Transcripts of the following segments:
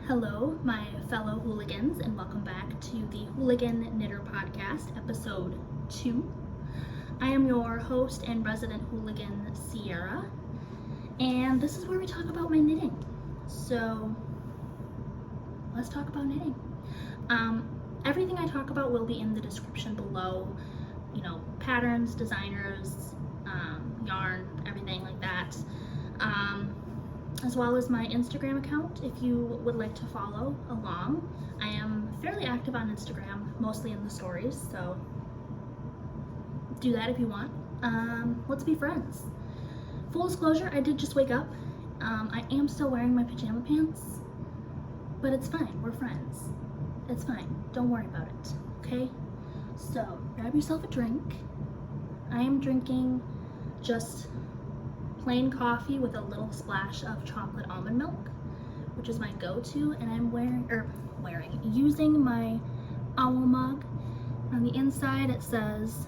Hello, my fellow hooligans, and welcome back to the Hooligan Knitter Podcast, episode 2. I am your host and resident hooligan, Sierra, and this is where we talk about my knitting. So, let's talk about knitting. Everything I talk about will be in the description below, patterns, designers, yarn, everything like that. As well as my Instagram account if you would like to follow along. I am fairly active on Instagram, mostly in the stories, so do that if you want. Let's be friends. Full disclosure, I did just wake up. I am still wearing my pajama pants, but it's fine, we're friends. It's fine, don't worry about it, okay? So, grab yourself a drink. I am drinking just plain coffee with a little splash of chocolate almond milk, which is my go-to, and I'm using my owl mug. On the inside it says,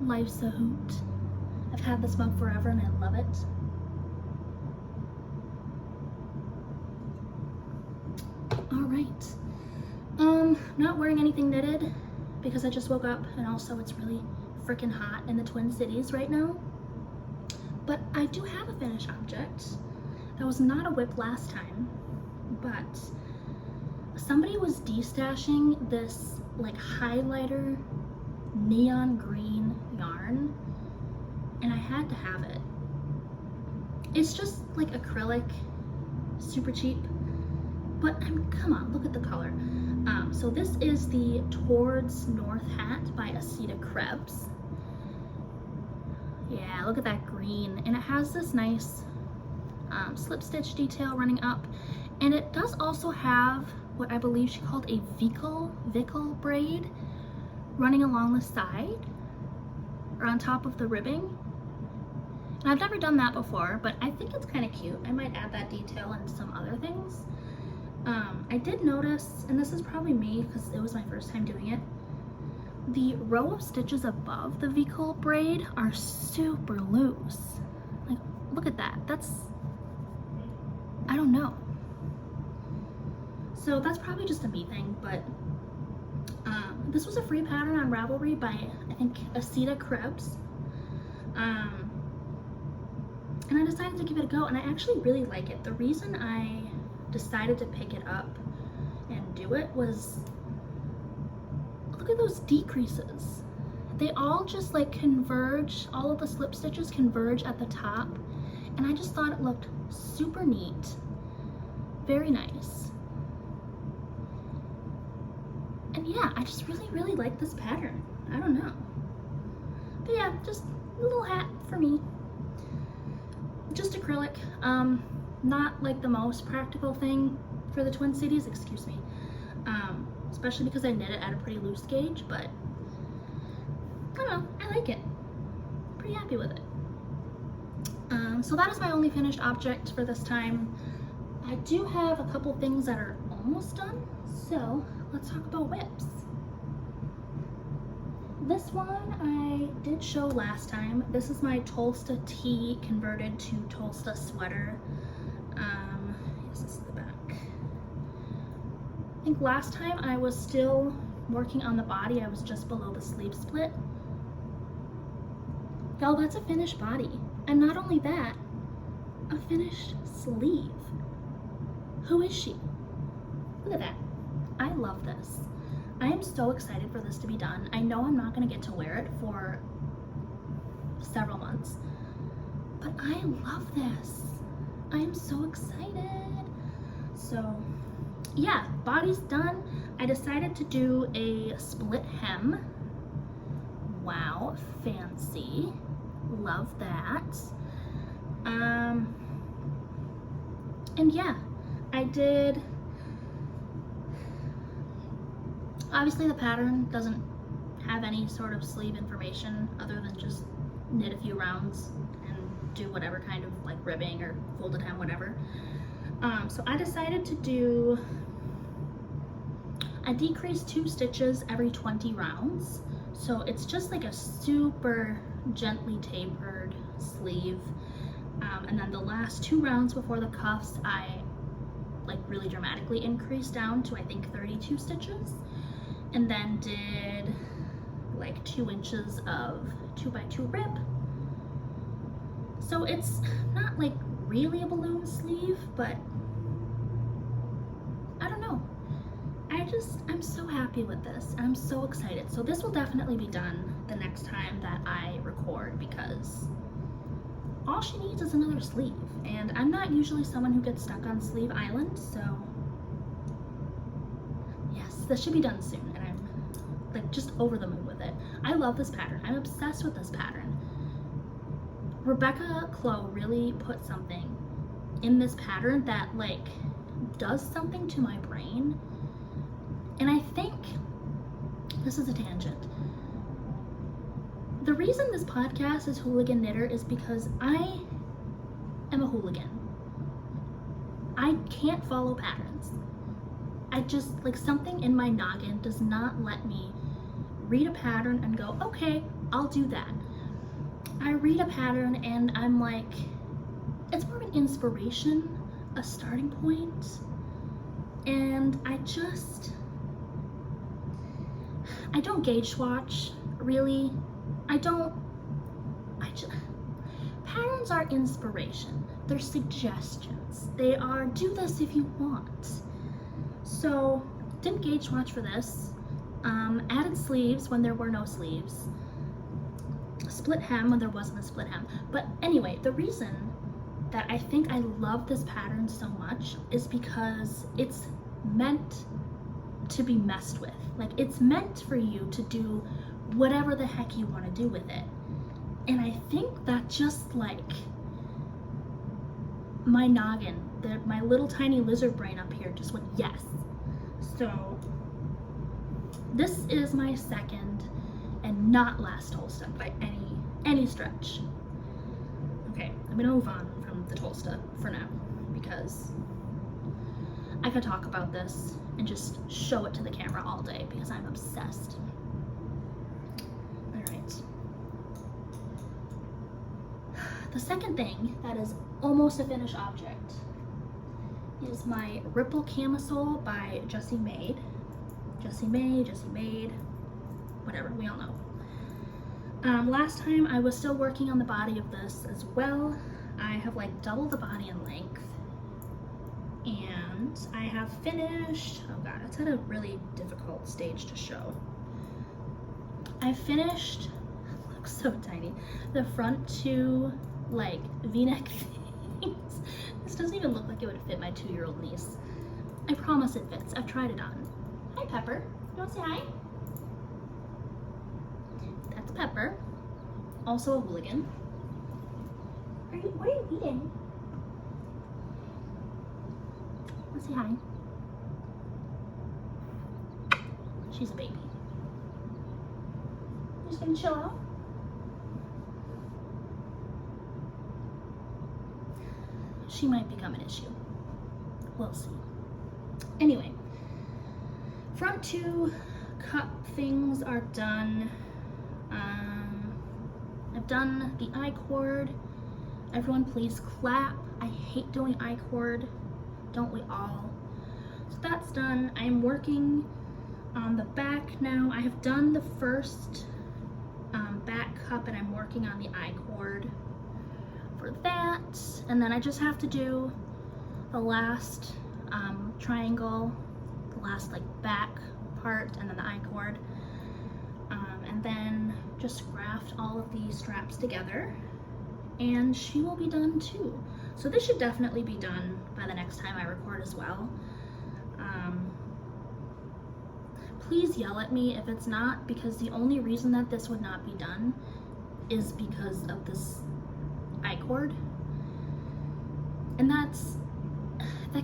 "Life's a hoot." I've had this mug forever and I love it. Alright. Not wearing anything knitted because I just woke up, and also it's really freaking hot in the Twin Cities right now. But I do have a finished object. That was not a whip last time, but somebody was destashing this like highlighter neon green yarn, and I had to have it. It's just like acrylic, super cheap, but come on, look at the color. So this is the Towards North hat by Asita Krebs. Yeah, look at that green, and it has this nice slip stitch detail running up, and it does also have what I believe she called a vickle braid running along the side or on top of the ribbing. And I've never done that before, but I think it's kind of cute. I might add that detail and some other things. I did notice, and this is probably me because it was my first time doing it, the row of stitches above the vickle braid are super loose. Like, look at that. I don't know. So that's probably just a me thing, but this was a free pattern on Ravelry by, I think, Asita Krebs. And I decided to give it a go, and I actually really like it. The reason I decided to pick it up and do it was, look at those decreases. They all just like converge, all of the slip stitches converge at the top, and I just thought it looked super neat. Very nice. And yeah, I just really like this pattern. I don't know. But yeah, just a little hat for me. Just acrylic. Not like the most practical thing for the Twin Cities, excuse me. Especially because I knit it at a pretty loose gauge, but I don't know, I like it. Pretty happy with it. So that is my only finished object for this time. I do have a couple things that are almost done, so let's talk about whips. This one I did show last time. This is my Tolsta Tee converted to Tolsta sweater. Yes, this is the back. I think last time I was still working on the body. I was just below the sleeve split. Y'all, that's a finished body. And not only that, a finished sleeve. Who is she? Look at that. I love this. I am so excited for this to be done. I know I'm not going to get to wear it for several months, but I love this. I am so excited. So yeah, body's done. I decided to do a split hem. Wow, fancy. Love that. And yeah, I did. Obviously the pattern doesn't have any sort of sleeve information other than just knit a few rounds and do whatever kind of like ribbing or folded hem, whatever. So I decided to do, I decreased 2 stitches every 20 rounds. So it's just like a super gently tapered sleeve. And then the last 2 rounds before the cuffs, I like really dramatically increased down to I think 32 stitches, and then did like 2 inches of 2x2 rib. So it's not like really a balloon sleeve, but I don't know. I'm so happy with this, and I'm so excited. So this will definitely be done the next time that I record, because all she needs is another sleeve, and I'm not usually someone who gets stuck on sleeve island, so yes, this should be done soon, and I'm like just over the moon with it. I love this pattern. I'm obsessed with this pattern. Rebecca Clow really put something in this pattern that like does something to my brain. And I think this is a tangent. The reason this podcast is Hooligan Knitter is because I am a hooligan. I can't follow patterns. I just, like, something in my noggin does not let me read a pattern and go, okay, I'll do that. I read a pattern and I'm like, it's more of an inspiration, a starting point, and I don't gauge swatch, really. Patterns are inspiration. They're suggestions. They are, do this if you want. So, didn't gauge swatch for this. Added sleeves when there were no sleeves. Split hem when there wasn't a split hem. But anyway, the reason that I think I love this pattern so much is because it's meant to be messed with. Like, it's meant for you to do whatever the heck you want to do with it. And I think that just like my noggin, my little tiny lizard brain up here just went yes. So this is my second and not last Tolsta by any stretch. Okay, I'm gonna move on from the Tolsta for now, because I could talk about this and just show it to the camera all day because I'm obsessed. All right. The second thing that is almost a finished object is my Ripple Camisole by Jessie Made. Jessie Made, whatever, we all know. Last time I was still working on the body of this as well. I have like double the body in length. And I have finished, oh god, it's at a really difficult stage to show. I finished, it looks so tiny, the front 2 like v-neck things. This doesn't even look like it would fit my 2-year-old niece. I promise it fits. I've tried it on. Hi Pepper, you wanna say hi? That's Pepper, also a hooligan. What are you eating? Let's say hi. She's a baby. You just gonna chill out? She might become an issue. We'll see. Anyway, front 2 cup things are done. I've done the I-cord. Everyone please clap. I hate doing I-cord. Don't we all? So that's done. I am working on the back now. I have done the first back cup, and I'm working on the I-cord for that. And then I just have to do the last triangle, the last like back part, and then the I-cord. And then just graft all of these straps together, and she will be done too. So this should definitely be done by the next time I record as well. Please yell at me if it's not, because the only reason that this would not be done is because of this I-cord. And that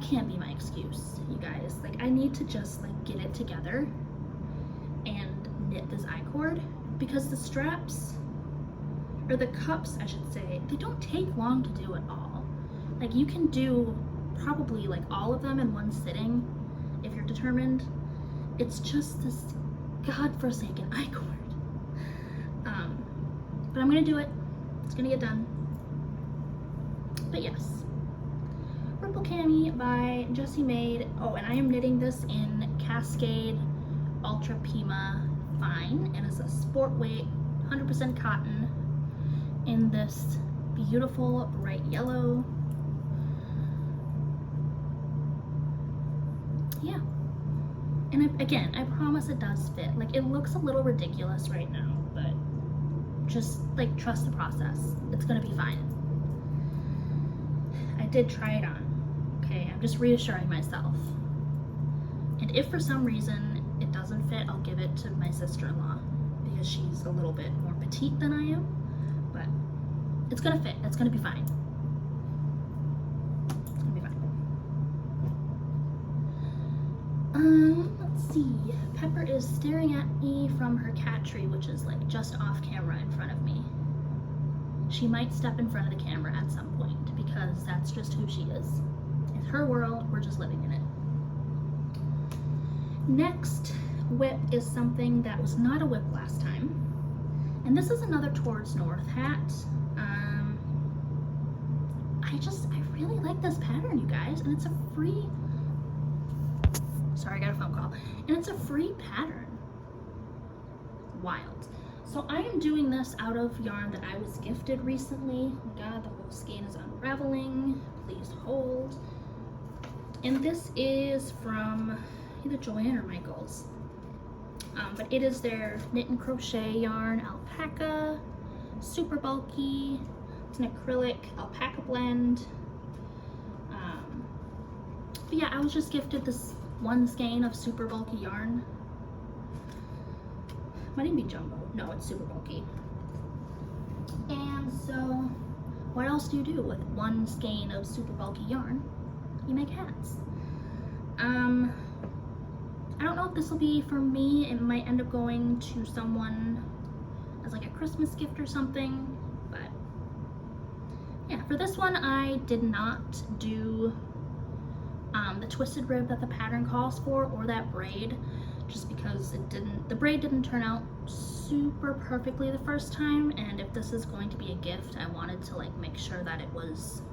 can't be my excuse, you guys. Like, I need to just like get it together and knit this I-cord, because the straps, or the cups I should say, they don't take long to do at all. Like, you can do probably like all of them in one sitting if you're determined. It's just this godforsaken I-cord. But I'm gonna do it. It's gonna get done. But yes, Purple Cami by Jessie made. Oh, and I am knitting this in Cascade Ultra Pima Fine, and it's a sport weight, 100% cotton, in this beautiful bright yellow. Yeah. And again, I promise it does fit. Like, it looks a little ridiculous right now, but just, like, trust the process. It's gonna be fine. I did try it on, okay? I'm just reassuring myself. And if for some reason it doesn't fit, I'll give it to my sister-in-law, because she's a little bit more petite than I am, but it's gonna fit. It's gonna be fine. It's gonna be fine. Let's see. Pepper is staring at me from her cat tree, which is like just off camera in front of me. She might step in front of the camera at some point, because that's just who she is. It's her world, we're just living in it. Next whip is something that was not a whip last time. And this is another Towards North hat. I really like this pattern, you guys, and it's a free, sorry, I got a phone call, and it's a free pattern. Wild. So I am doing this out of yarn that I was gifted recently. Oh my God, the whole skein is unraveling. Please hold. And this is from either Joanne or Michael's. But it is their knit and crochet yarn, alpaca, super bulky. It's an acrylic alpaca blend. But yeah, I was just gifted this one skein of super bulky yarn. Might even be jumbo. No, it's super bulky. And so, what else do you do with one skein of super bulky yarn? You make hats. I don't know if this will be for me. It might end up going to someone as like a Christmas gift or something. But yeah, for this one, I did not do the twisted rib that the pattern calls for, or that braid, just because the braid didn't turn out super perfectly the first time, and if this is going to be a gift, I wanted to like make sure that it was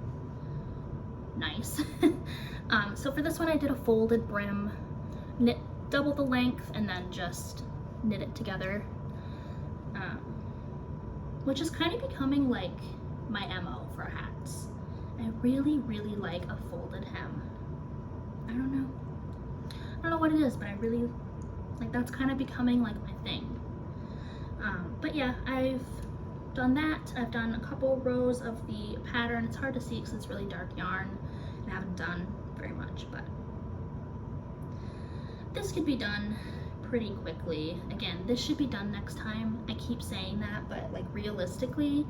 nice. So for this one, I did a folded brim, knit double the length, and then just knit it together, which is kind of becoming like my MO for hats. I really like a folded hem. I don't know what it is, but I really like, that's kind of becoming like my thing. But yeah, I've done that. I've done a couple rows of the pattern. It's hard to see because it's really dark yarn, and I haven't done very much, but this could be done pretty quickly. Again, this should be done next time. I keep saying that, but like realistically,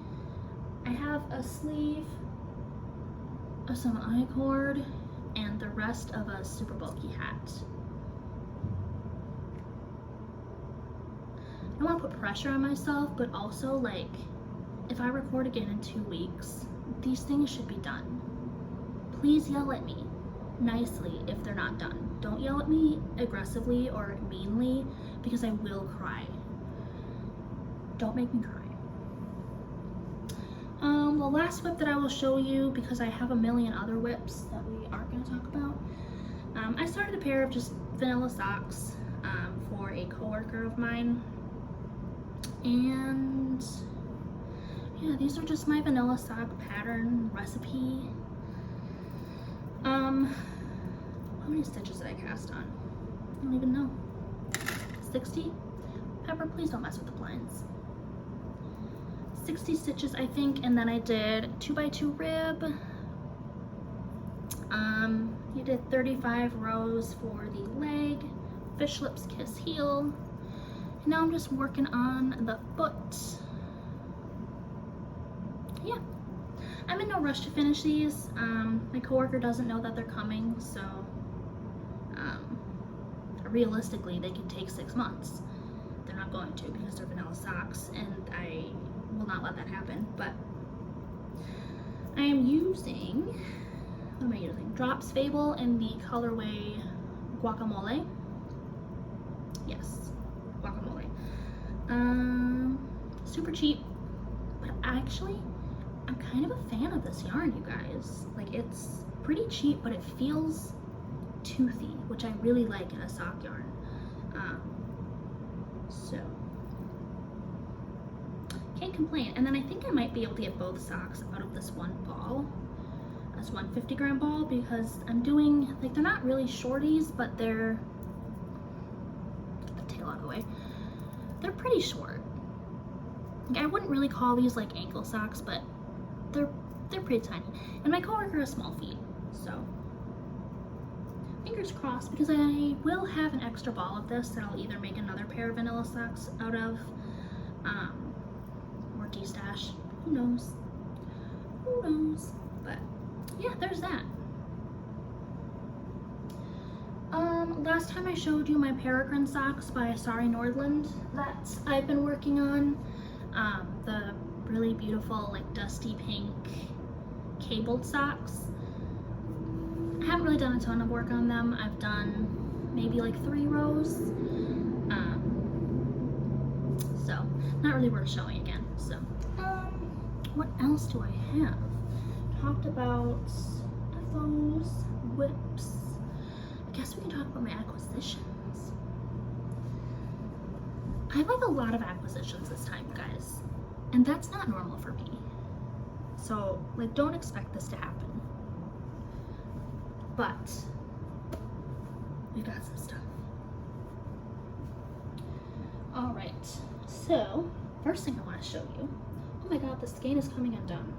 I have a sleeve of some I-cord and the rest of a super bulky hat. I don't want to put pressure on myself, but also like, if I record again in 2 weeks, these things should be done. Please yell at me nicely if they're not done. Don't yell at me aggressively or meanly, because I will cry. Don't make me cry. The last whip that I will show you, because I have a million other whips that we aren't going to talk about. I started a pair of just vanilla socks for a coworker of mine, and yeah, these are just my vanilla sock pattern recipe. How many stitches did I cast on? I don't even know. 60? Pepper, please don't mess with the blinds. 60 stitches, I think, and then I did 2x2 rib. You did 35 rows for the leg, fish lips kiss heel. And now I'm just working on the foot. Yeah, I'm in no rush to finish these. My coworker doesn't know that they're coming, so realistically they could take 6 months. They're not going to, because they're vanilla socks, and I will not let that happen. But I am using, what am I using? Drops Fable in the colorway Guacamole. Yes, Guacamole. Super cheap, but actually I'm kind of a fan of this yarn, you guys. Like, it's pretty cheap, but it feels toothy, which I really like in a sock yarn. So can't complain. And then I think I might be able to get both socks out of this one ball, as one 50-gram ball, because I'm doing, like, they're not really shorties, but they're, get the tail out of the way, they're pretty short. Like, I wouldn't really call these like ankle socks, but they're pretty tiny. And my coworker has small feet, so fingers crossed, because I will have an extra ball of this that I'll either make another pair of vanilla socks out of, or de-stash. Who knows? Who knows? But yeah, there's that. Last time I showed you my peregrine socks by Sari Nordland that I've been working on. The really beautiful, like, dusty pink cabled socks. I haven't really done a ton of work on them. I've done maybe like 3 rows. So not really worth showing again. So what else do I have? Talked about FOs, whips. I guess we can talk about my acquisitions. I have like a lot of acquisitions this time, guys, and that's not normal for me. So, like, don't expect this to happen. But we've got some stuff. All right, so first thing I want to show you. Oh my God, the skein is coming undone.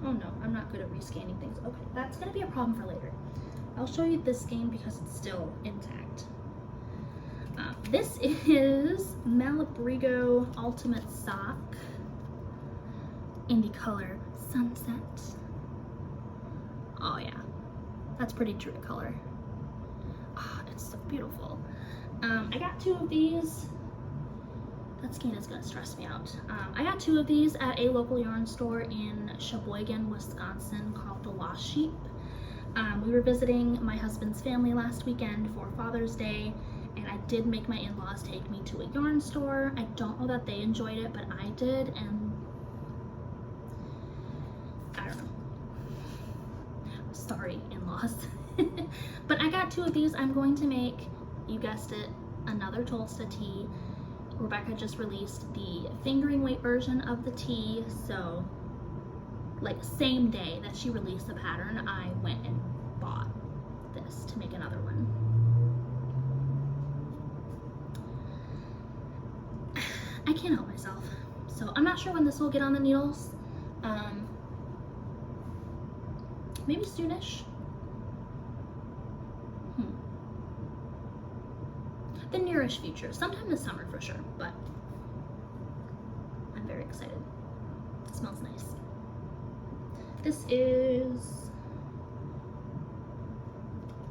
Oh no, I'm not good at rescanning things. Okay, that's gonna be a problem for later. I'll show you this skein because it's still intact. This is Malabrigo Ultimate Sock in the color Sunset. Oh yeah, that's pretty true to color. Oh, it's so beautiful. I got 2 of these. That skein is gonna stress me out. I got 2 of these at a local yarn store in Sheboygan, Wisconsin called The Lost Sheep. We were visiting my husband's family last weekend for Father's Day, and I did make my in-laws take me to a yarn store. I don't know that they enjoyed it, but I did, and I don't know. Sorry, in-laws. But I got 2 of these. I'm going to make, you guessed it, another Tolsta Tee. Rebecca just released the fingering weight version of the tee, so like same day that she released the pattern, I went and bought this to make another one. I can't help myself. So I'm not sure when this will get on the needles. Maybe soonish. The nearish future, sometime this summer for sure, but I'm very excited. It smells nice. This is,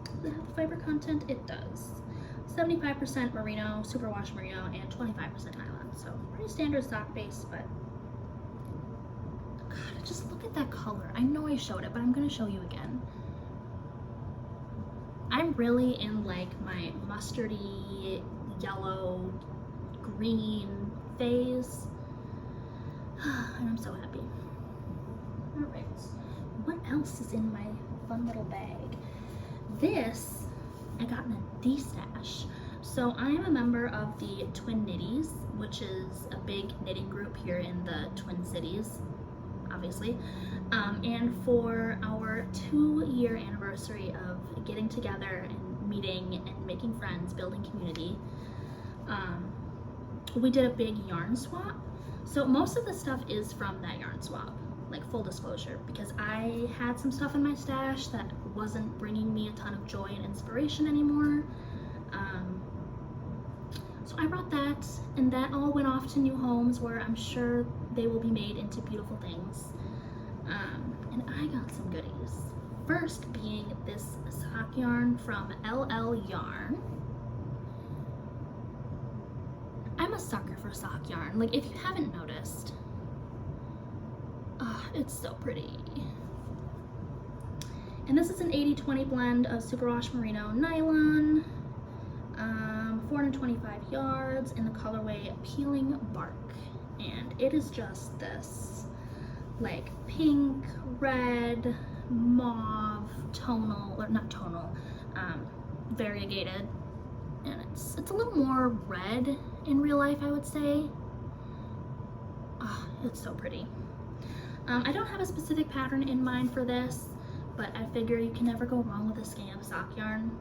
does it have fiber content? It does. 75% merino, superwash merino, and 25% nylon. So pretty standard sock base, but God, just look at that color. I know I showed it, but I'm gonna show you again. I'm really in like my mustardy, yellow, green phase, and I'm so happy. All right, what else is in my fun little bag? This I got in a de-stash. So I am a member of the Twin Knitties, which is a big knitting group here in the Twin Cities, obviously. And for our 2-year anniversary of getting together and meeting and making friends, building community, we did a big yarn swap. So most of the stuff is from that yarn swap, like full disclosure, because I had some stuff in my stash that wasn't bringing me a ton of joy and inspiration anymore. So I brought that, and that all went off to new homes where I'm sure they will be made into beautiful things. And I got some goodies. First being this sock yarn from LL Yarn. I'm a sucker for sock yarn. Like, if you haven't noticed, it's so pretty. And this is an 80-20 blend of superwash merino nylon, 425 yards in the colorway Peeling Bark. And it is just this like pink, red, mauve tonal, or not tonal, variegated, and it's a little more red in real life, I would say. Oh, it's so pretty. I don't have a specific pattern in mind for this, but I figure you can never go wrong with a skein of sock yarn.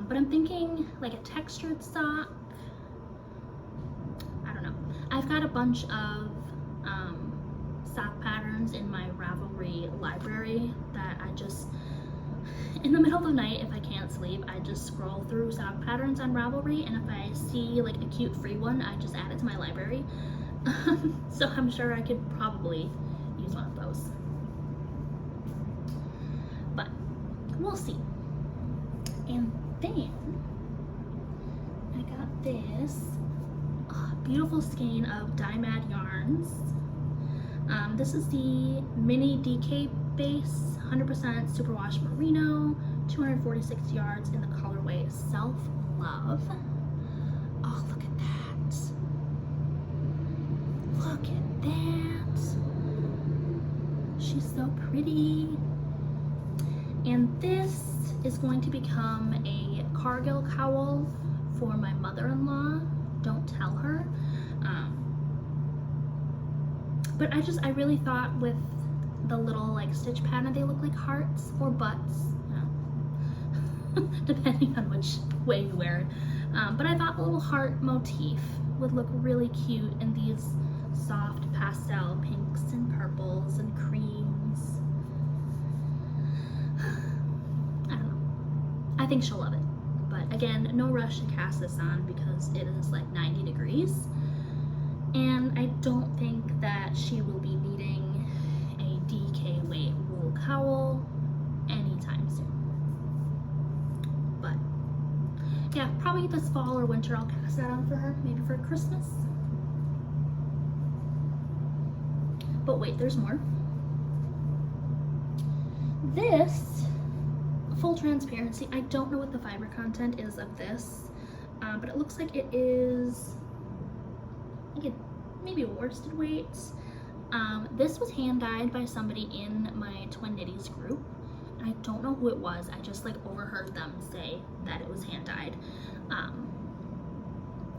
But I'm thinking like a textured sock. I don't know. I've got a bunch of sock patterns in my Ravelry library that I just, in the middle of the night, if I can't sleep, I just scroll through sock patterns on Ravelry, and if I see like a cute free one, I just add it to my library. So I'm sure I could probably use one of those, but we'll see. And then I got this beautiful skein of Dyed yarns. This is the mini DK base, 100% superwash merino, 246 yards in the colorway Self Love. Oh, look at that. Look at that. She's so pretty. And this is going to become a Cargill cowl for my mother-in-law. Don't tell her. But I really thought with the little like stitch pattern, they look like hearts or butts, depending on which way you wear it. But I thought the little heart motif would look really cute in these soft pastel pinks and purples and creams. I don't know. I think she'll love it. But again, no rush to cast this on because it is like 90 degrees. And I don't think that she will be needing a DK weight wool cowl anytime soon. But yeah, probably this fall or winter I'll cast that on for her, maybe for Christmas. But wait, there's more. This, full transparency, I don't know what the fiber content is of this, but it looks like it is maybe a worsted weight. This was hand dyed by somebody in my Twin Knitties group. I don't know who it was. I just like overheard them say that it was hand dyed.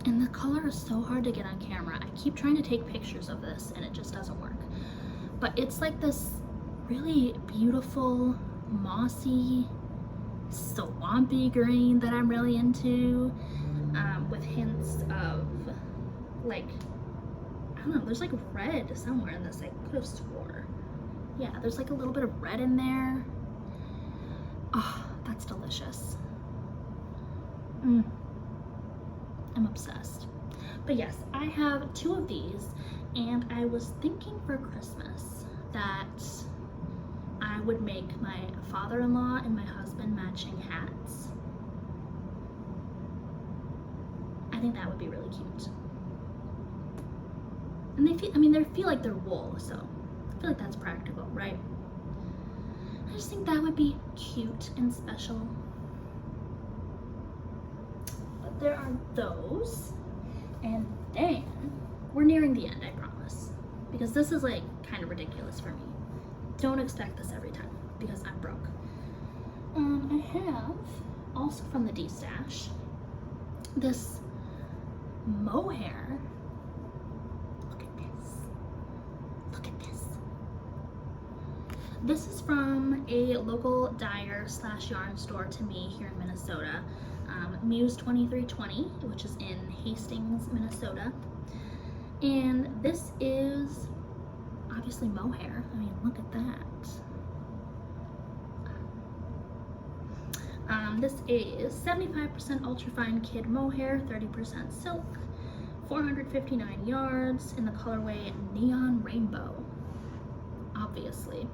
And the color is so hard to get on camera. I keep trying to take pictures of this and it just doesn't work. But it's like this really beautiful, mossy, swampy green that I'm really into, with hints of like, I don't know, there's like red somewhere in this. I could have swore. Yeah, there's like a little bit of red in there. Oh, that's delicious. I'm obsessed. But yes, I have 2 of these, and I was thinking for Christmas that I would make my father-in-law and my husband matching hats. I think that would be really cute. And they feel like they're wool, so I feel like that's practical, right? I just think that would be cute and special. But there are those, and then we're nearing the end, I promise, because this is like kind of ridiculous for me. Don't expect this every time because I'm broke. I have also from the D-Stash this mohair. Look at this. Look at this. This is from a local dyer / yarn store to me here in Minnesota, Muse 2320, which is in Hastings, Minnesota. And this is obviously mohair. I mean, look at that. This is 75% ultrafine kid mohair, 30% silk, 459 yards in the colorway Neon Rainbow, obviously.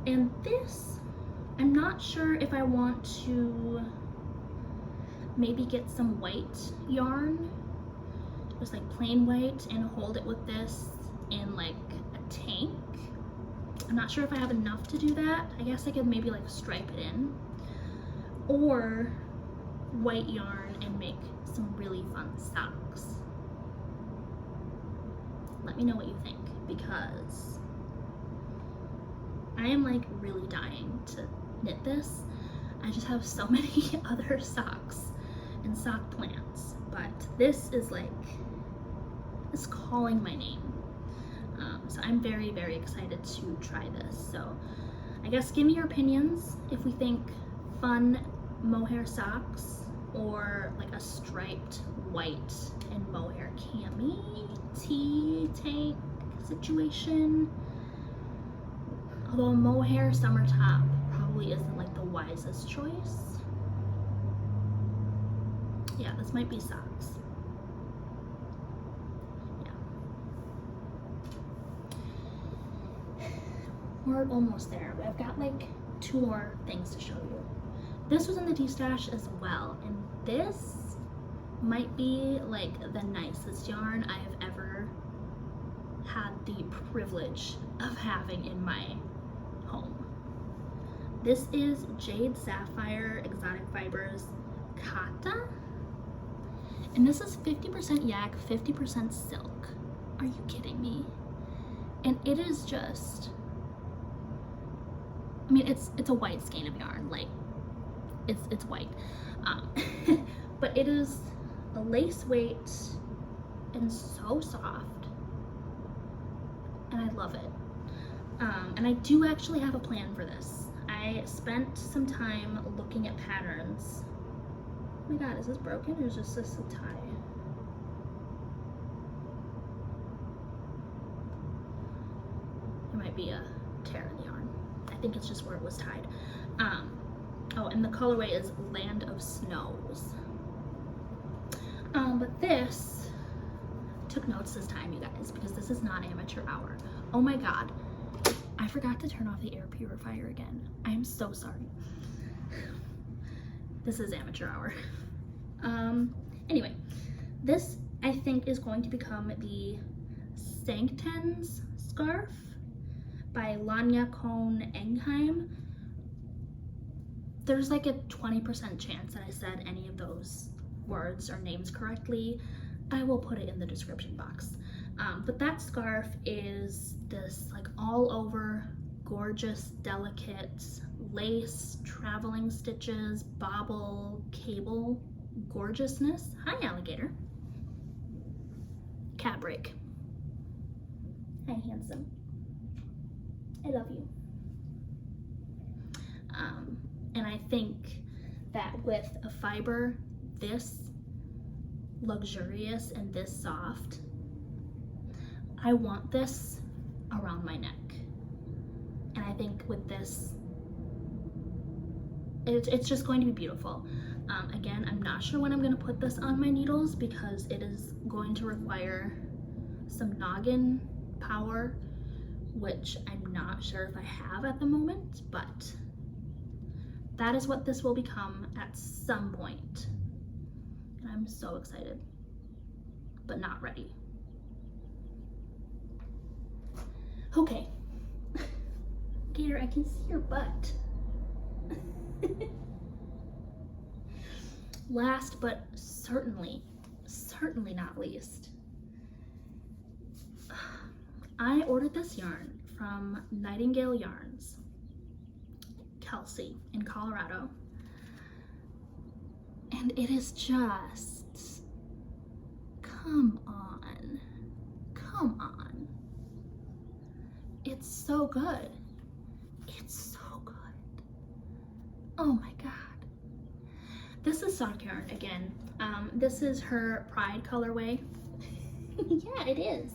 And this, I'm not sure if I want to maybe get some white yarn, just like plain white, and hold it with this in like a tank. I'm not sure if I have enough to do that. I guess I could maybe like stripe it in, or white yarn and make some really fun socks. Let me know what you think, because I am like really dying to knit this. I just have so many other socks and sock plans, but this is like, it's calling my name. So I'm very, very excited to try this. So I guess give me your opinions if we think fun mohair socks or like a striped white and mohair cami tee tank situation. Although a mohair summer top probably isn't like the wisest choice. Yeah, this might be socks. We're almost there, but I've got like 2 more things to show you. This was in the tea stash as well, and this might be like the nicest yarn I have ever had the privilege of having in my home. This is Jade Sapphire Exotic Fibers Kata, and this is 50% yak, 50% silk. Are you kidding me? And it is just, I mean, it's a white skein of yarn, like it's white, but it is a lace weight and so soft, and I love it. And I do actually have a plan for this. I spent some time looking at patterns. Oh my god, is this broken or is this just a tie? There might be a tear in the yarn. I think it's just where it was tied. Oh, and the colorway is Land of Snows. But this, took notes this time, you guys, because this is not amateur hour. Oh my god, I forgot to turn off the air purifier again. I am so sorry. This is amateur hour. Anyway, this I think is going to become the Sankthans scarf by Lanja Khon-Engheim. There's like a 20% chance that I said any of those words or names correctly. I will put it in the description box. But that scarf is this like all over gorgeous, delicate lace, traveling stitches, bobble, cable gorgeousness. Hi, alligator. Cat break. Hi, handsome. I love you. And I think that with a fiber this luxurious and this soft, I want this around my neck. And I think with this, it's just going to be beautiful. Again, I'm not sure when I'm going to put this on my needles because it is going to require some noggin power, which I'm not sure if I have at the moment, but that is what this will become at some point. And I'm so excited, but not ready. Okay. Gator, I can see your butt. Last but certainly not least, I ordered this yarn from KnitingGale Yarns, Kelsey in Colorado, and it is just, come on, it's so good, oh my god. This is sock yarn again. This is her Pride colorway. Yeah, it is.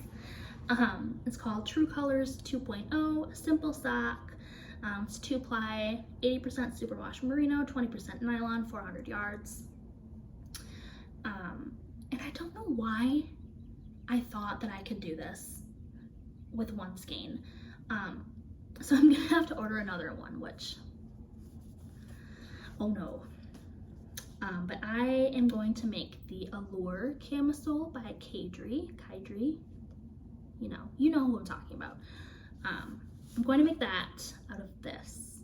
It's called True Colors 2.0 Simple Sock. It's 2-ply, 80% superwash merino, 20% nylon, 400 yards. And I don't know why I thought that I could do this with one skein. So I'm gonna have to order another one, which, oh no. But I am going to make the Allure Camisole by Caidree. You know who I'm talking about. I'm going to make that out of this,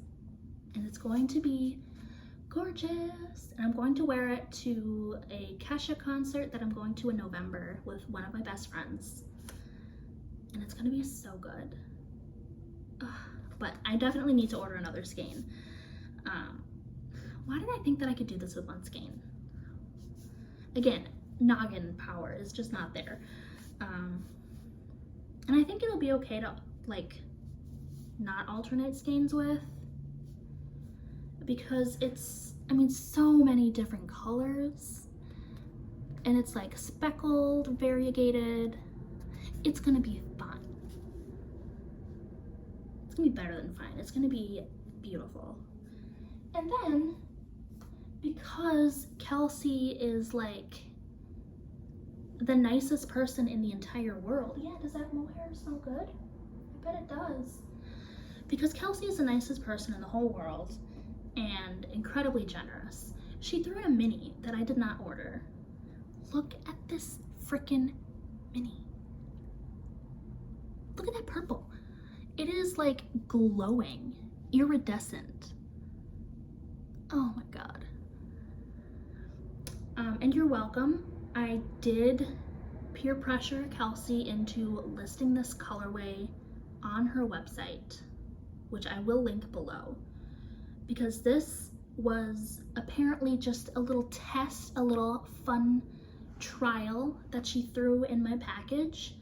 and it's going to be gorgeous. And I'm going to wear it to a Kesha concert that I'm going to in November with one of my best friends, and it's going to be so good. but I definitely need to order another skein. Why did I think that I could do this with one skein? Again, noggin power is just not there. And I think it'll be okay to like not alternate skeins with, because it's, I mean, so many different colors, and it's like speckled, variegated. It's gonna be fun. It's gonna be better than fun. It's gonna be beautiful. And then, because Kelsey is like the nicest person in the entire world. Yeah, does that mohair smell good? I bet it does. Because Kelsey is the nicest person in the whole world and incredibly generous, she threw in a mini that I did not order. Look at this freaking mini. Look at that purple. It is like glowing, iridescent. Oh my God. And you're welcome. I did peer pressure Kelsey into listing this colorway on her website, which I will link below, because this was apparently just a little test, a little fun trial that she threw in my package.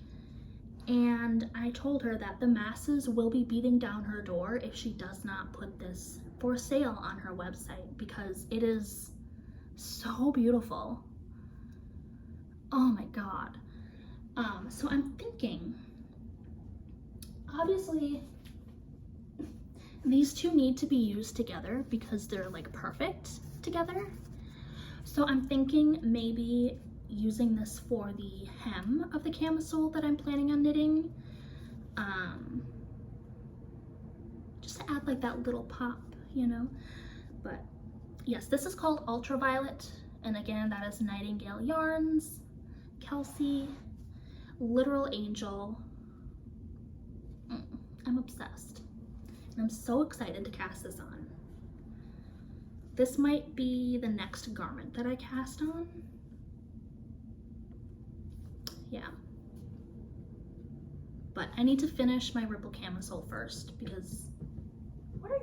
And I told her that the masses will be beating down her door if she does not put this for sale on her website, because it is so beautiful. Oh my God. So I'm thinking, obviously these two need to be used together because they're like perfect together. So I'm thinking maybe using this for the hem of the camisole that I'm planning on knitting. Just to add like that little pop, you know? But yes, this is called Ultraviolet. And again, that is KnitingGale Yarns, Kelsey, Literal Angel. I'm obsessed. And I'm so excited to cast this on. This might be the next garment that I cast on. Yeah. But I need to finish my ripple camisole first, because what are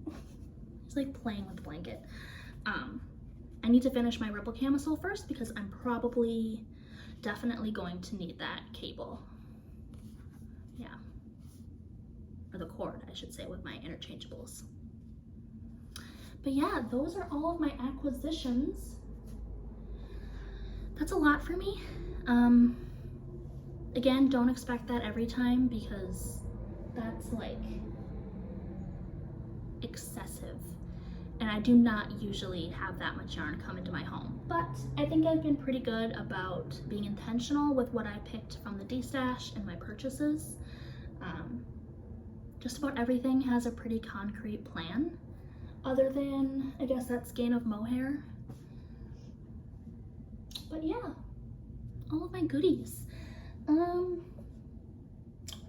you? He's like playing with the blanket. I need to finish my ripple camisole first because I'm probably definitely going to need that cable. Yeah. Or the cord, I should say, with my interchangeables. But yeah, those are all of my acquisitions. That's a lot for me. Again, don't expect that every time because that's like excessive. And I do not usually have that much yarn come into my home. But I think I've been pretty good about being intentional with what I picked from the D-stash and my purchases. Just about everything has a pretty concrete plan, other than, I guess, that skein of mohair. But yeah, all of my goodies. What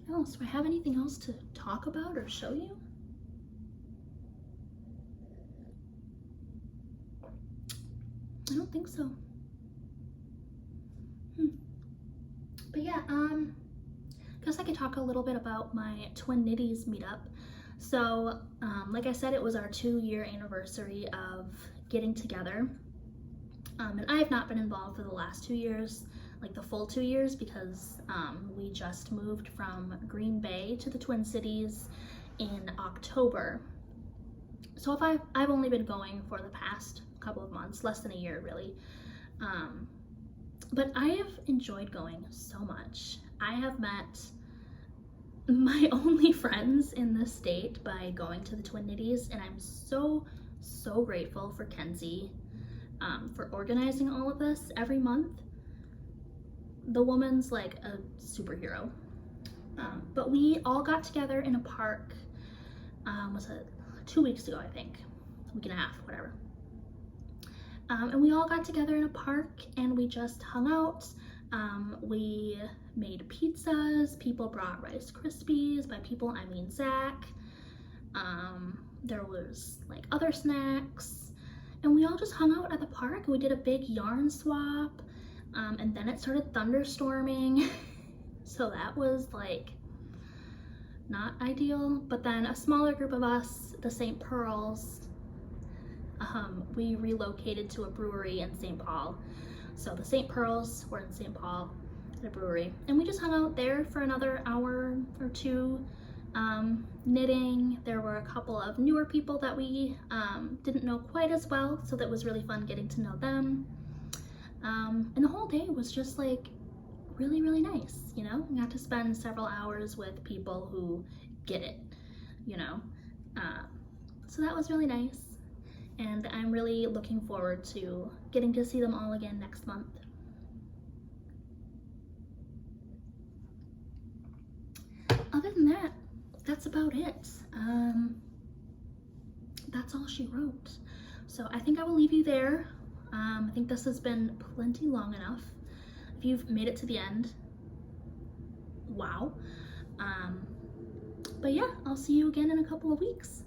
else? Do I have anything else to talk about or show you? I don't think so. But yeah, guess I could talk a little bit about my Twin Knitties meetup. So, like I said, it was our 2-year anniversary of getting together. And I have not been involved for the last 2 years, like the full 2 years, because we just moved from Green Bay to the Twin Cities in October. So if I've only been going for the past couple of months, less than a year really. But I have enjoyed going so much. I have met my only friends in this state by going to the Twin Knitties, and I'm so grateful for Kenzie for organizing all of this every month. The woman's like a superhero. But we all got together in a park, was it 2 weeks ago, I think, a week and a half, whatever. And we all got together in a park and we just hung out. We made pizzas, people brought Rice Krispies, by people I mean Zach. There was like other snacks, and we all just hung out at the park and we did a big yarn swap. And then it started thunderstorming. So that was like not ideal. But then a smaller group of us, the St. Pearls, we relocated to a brewery in St. Paul. So the St. Pearls were in St. Paul at a brewery, and we just hung out there for another hour or two, knitting. There were a couple of newer people that we didn't know quite as well, so that was really fun getting to know them. And the whole day was just like really, really nice, you know? We got to spend several hours with people who get it, you know? So that was really nice. And I'm really looking forward to getting to see them all again next month. Other than that, that's about it. That's all she wrote. So I think I will leave you there. I think this has been plenty long enough. If you've made it to the end, wow. But yeah, I'll see you again in a couple of weeks.